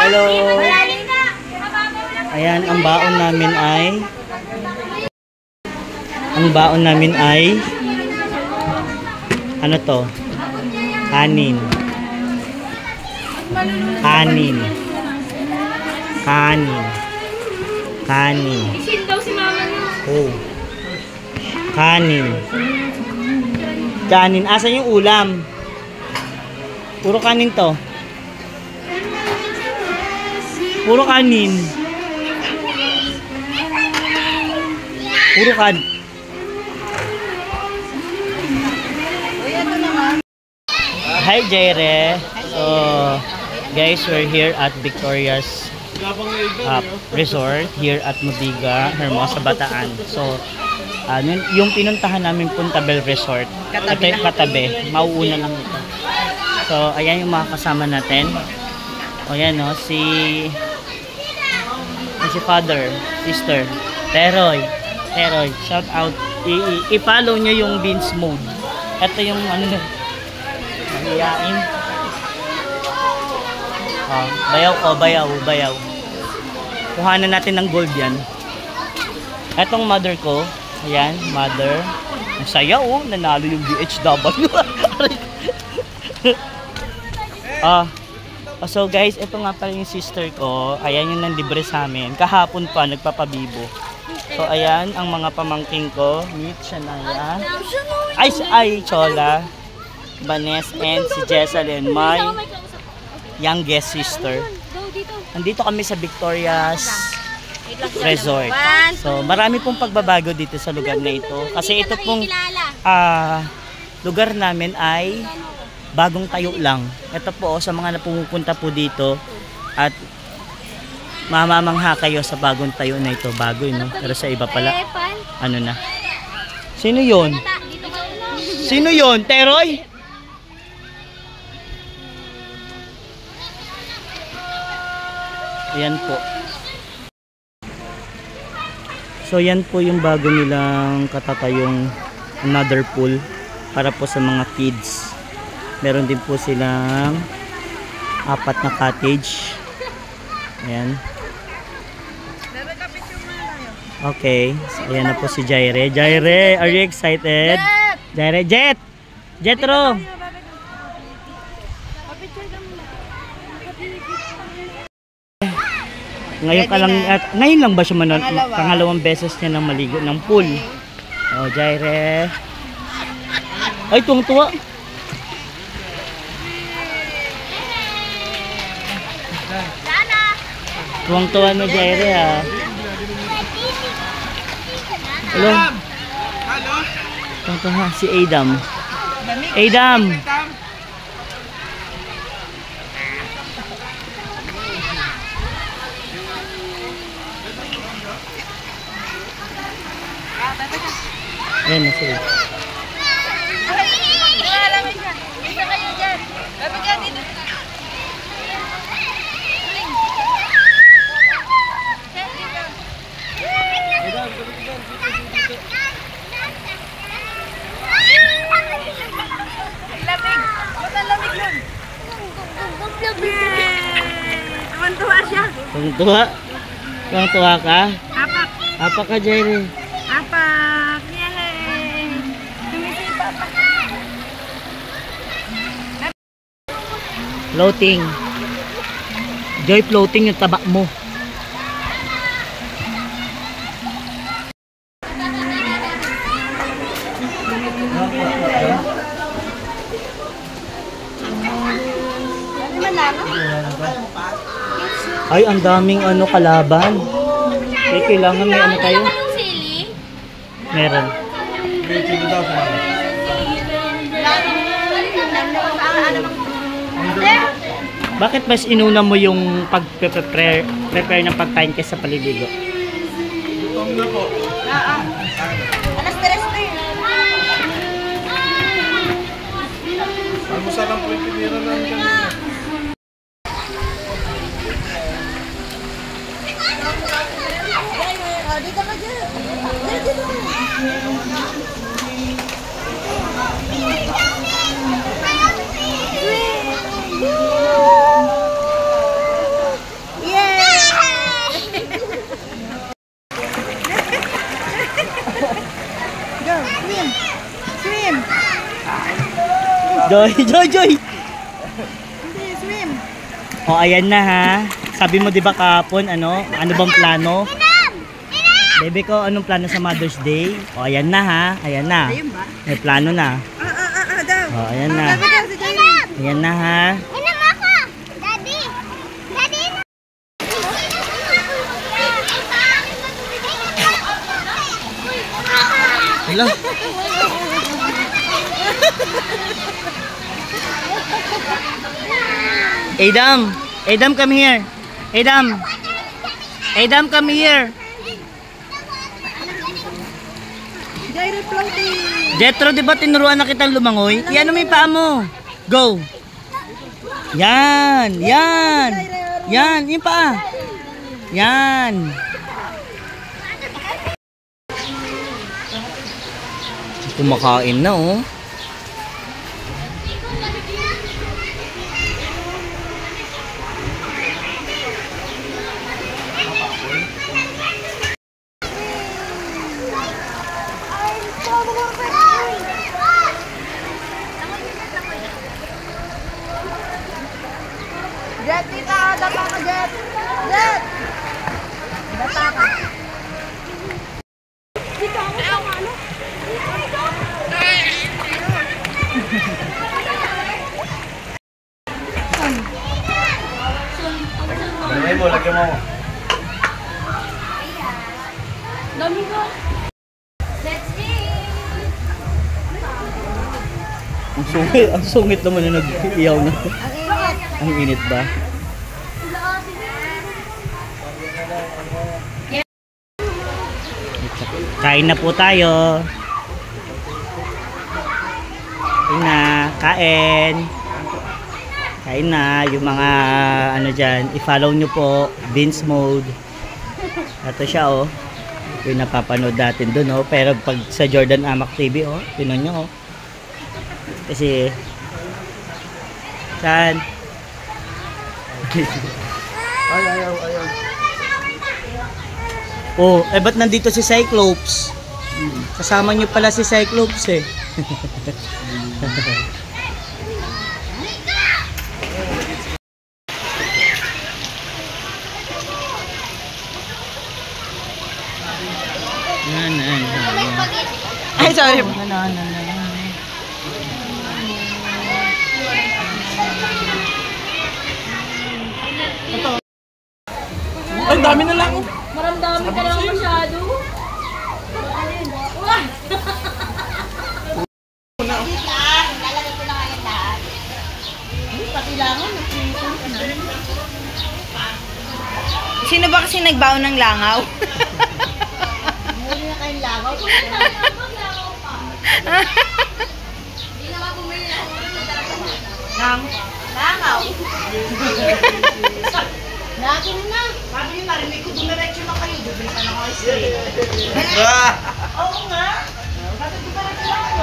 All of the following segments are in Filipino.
Hello. Ayan, ang baon namin ay ano to? Kanin. Kanin. Kanin. Kanin. Isin daw si mama niya. Oh. Kanin. Kanin. Asan yung ulam? Puro kanin to. Puro kanin. Puro kanin. Hi Jaire. So guys, we're here at Victoria's Resort here at Mudiga, Hermosa, Bataan. So yung pinuntahan namin Puntabel Resort, ito yung katabi, mauuna lang ito. So ayan yung mga kasama natin. O yan no, si father, sister, Teroy, shout out, i-follow nyo yung Beans Mode. Ito yung ano, mahiyain. Bayaw. Kuhanan natin ng gold yan. Etong mother ko, ayan, mother. Ang saya oh, nanalo yung DHW. So guys, ito nga pala yung sister ko. Ayan yung nanlibre sa amin. Kahapon pa, nagpapabibo. So ayan, ang mga pamangking ko. Meet siya na yan. Ay, Chola, Banes, and si Jessalyn, my youngest sister. Nandito kami sa Victoria's Resort. So marami pong pagbabago dito sa lugar na ito. Kasi ito pong lugar namin ay bagong tayo lang. Ito po sa mga napupunta po dito at mamamangha kayo sa bagong tayo na ito. Bago no? Pero sa iba pala, ano na. Sino yon? Sino yon? Teroy? Ayan po. So yan po yung bago nilang katatayong another pool para po sa mga kids. Meron din po silang 4 na cottage. Ayan. Okay. So, ayan na po si Jaire. Jaire, are you excited? Jaire, Jetro! Ngayon lang ba siya pangalawang beses niya nang maligo ng pool? Oh, Jaire. Ay, tuwang-tuwa. Tuwang-tuwa ni Jaire ha. Hello. Tuwang-tuwa si Adam. Adam. Ayan na sila. Tuwang-tuwa ka? Apak ka, Jerry. Apak! Yay! Tumisipa pa ka! Floating. Joy floating yung taba mo. Ay, ang daming ano kalaban. Kailangan may ano tayo. Meron. Bakit mas inuna mo yung pag-prepare ng pagkain kaysa paliligo? Gutom na po. Alas 3 pa yun. Almusal lang po yung pinira namin kanina. Dito ka dyan. Dito. Joy, Joy, Joy! Hindi, swim. O, ayan na ha. Sabi mo 'di ba kahapon, ano bang plano? Bebe ko, anong plano sa Mother's Day? O, ayan na ha. Ayan na. Ayun ba? May plano na. Daw. O, ayan na. Sabi ka si Jayden. Ayan na ha. Inam ako! Daddy! Daddy, inam! Hello. Adam, Adam, come here. Adam. Adam, come here. Jayden floating. Jetro, di ba tinuruan na kitang lumangoy? Yan mo yung paa mo. Go. Yan, yan. Yan, yung paa. Yan. Kumakain na oh. Jet, tita. Data ka, Jet. Jet. Data ka. Lagyan mo, lagyan mo. Ang sungit naman na nag-iyaw na. Ang init ba? Kain na po tayo. Kain na, kain. Kain na, yung mga ano dyan, i-follow nyo po, Vince Mode. Ito siya oh. Yung napapanood natin dun oh. Pero pag sa Jordan Amac TV oh, tinan nyo oh. Kasi saan? Ayaw. Oh, eh ba't nandito si Cyclops? Kasama nyo pala si Cyclops eh. Ay, sorry. Ang dami na lang. Maramdami ka lang masyado. Sino ba kasi nagbaon ng langaw? Muli na kayong lagaw. Langaw? Nakin na. Sabi niyo, narinig ko dumiretso na kayo. Bibili ka ng ice cream. Oo nga. Sabi ko diretso lang ako.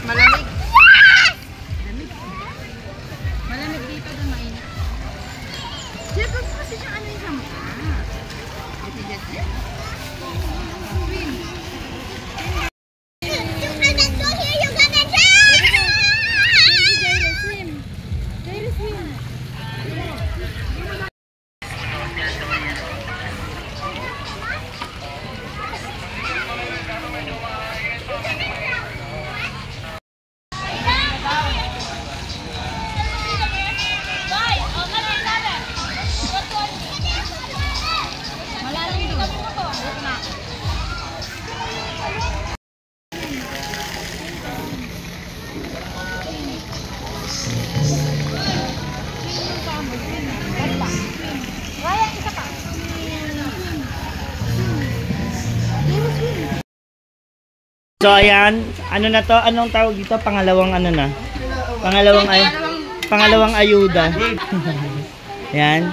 Malamig. Malamig dito doon mainit. Jeff, huwag mo kasi siyang ano yung sa mukha. Jet. You cannot go here, you cannot jump! So ayan, ano na to? Anong tawag dito? Pangalawang ano na? Pangalawang ayuda. Yan.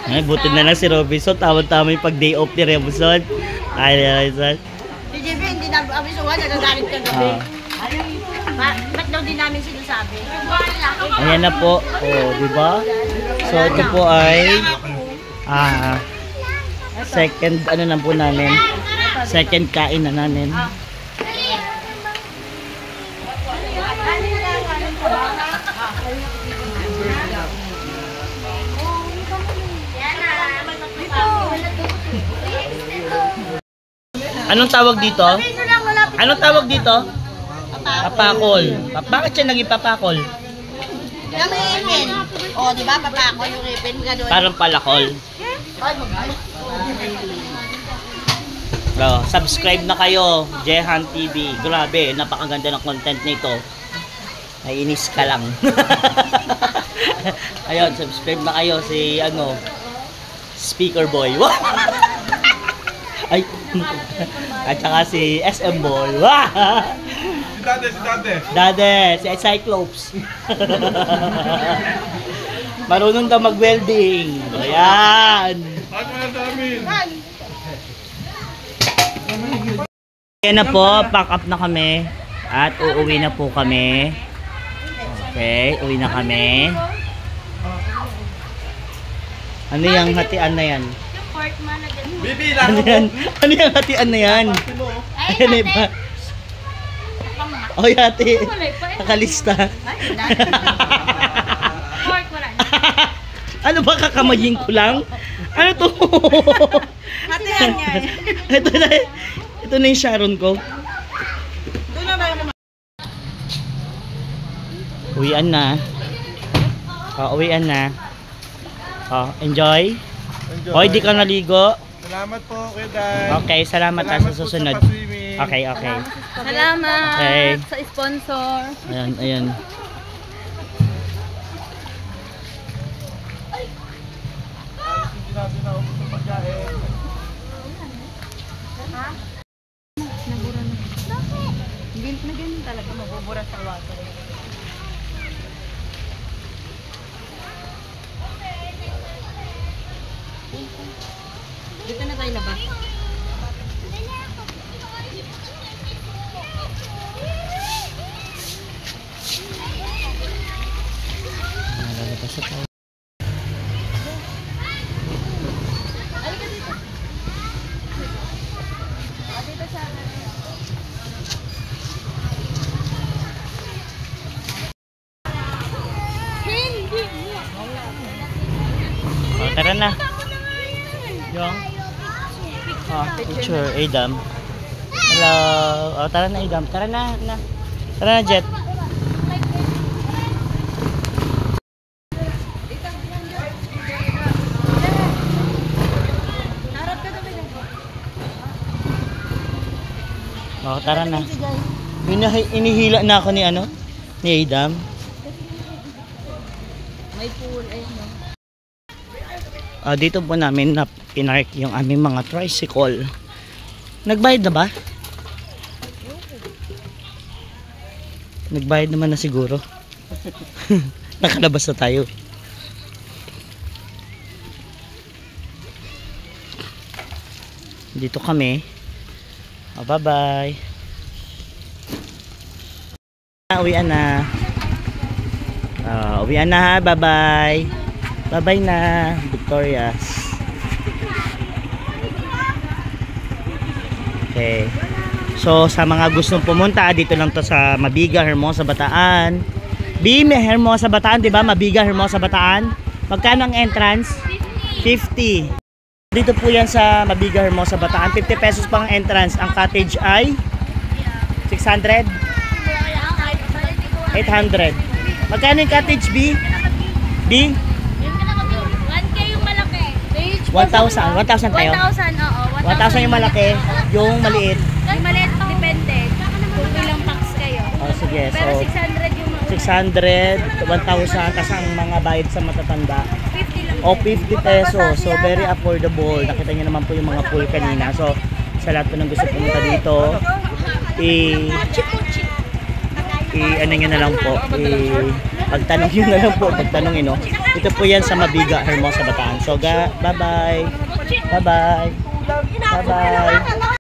Ay, buti na lang si Robinson. Tawad-tama yung pag day off ni Robinson. Ay, Robinson. Si JB, hindi nabisuhan, nagagalit ka gabi. Ba't daw din namin sinasabi? Ayan na po. Oh, di ba? So ito po ay second ano na po namin. Second kain na namin. Anong tawag dito? Anong tawag dito? Papakol. Bakit siya naging papakol? Yung ipin. O, di ba, papakol yung ipin. Gano'n. Parang palakol. So, subscribe na kayo, Jehan TV. Grabe, napakaganda ng content nito. Naiinis ka lang. Ayun, subscribe na kayo si Speaker Boy. Ay, at saka si SM Boy. Si Dade. Dade, si Cyclops. Marunong ka mag-welding. Ayan. Ano na namin? Ayan na po, pack up na kami. At uuwi na po kami. Okay, uwi na kami. Ano yung hatian na yan? Bibi lang Ano yan? Ano yung hatian na yan? Ayan na ba? Oh, yati. Nakalista. Ano ba, kakamayin ko lang? Ano to? Hatihan niya eh. Ito na yung Sharon ko. Doon na tayo naman. Uwian na. Uwian na. Enjoy. Hoy, di ka naligo. Salamat po, Kuya Day. Okay, salamat sa susunod. Po sa pa-swimming. Okay. Salamat Okay. sa sponsor. Ayan. Hindi natin naubos ang pagkain. Hindi na ganyan talaga mabubura sa water. Dito na tayo labas. Lalabas na tayo. Tara na. Yung picture, Adam. Hello. Tara na, Adam. Tara na. Tara na, Jet. Tara na. Inihila na ako ni Adam. May pool, ayun no. Dito po namin na pinark yung aming mga tricycle. Nagbayad na ba? Nagbayad naman na siguro. Nakalabas na tayo. Dito kami. Bye-bye. Uwian na. Uwian na ha. Bye-bye. Bye-bye na, Victoria's. Okay. So, sa mga gustong pumunta, dito lang to sa Mabiga, Hermosa, Bataan. Hermosa, Bataan, di ba? Mabiga, Hermosa, Bataan. Magkano ang entrance? 50. Dito po yan sa Mabiga, Hermosa, Bataan. 50 pesos pang entrance. Ang cottage ay 600? 800. Magkano yung cottage, B? B? 1,000 tayo? 1,000, oo. 1,000 yung malaki, yung maliit. Yung maliit, depende. Kung ilang packs kayo. Sige, Pero so 600 yung 600, 1,000, tas ang mga bayad sa matatanda. 50 lang. O 50 pesos, so very affordable. Nakita nyo naman po yung mga pool kanina. So, sa lahat po ng gusto pumunta dito, ano nyo na lang po, pagtanong nyo na lang po, pagtanongin, no? Ito po yan sa Mabiga, Hermosa, Bataan. So, bye-bye. Bye-bye. Bye-bye.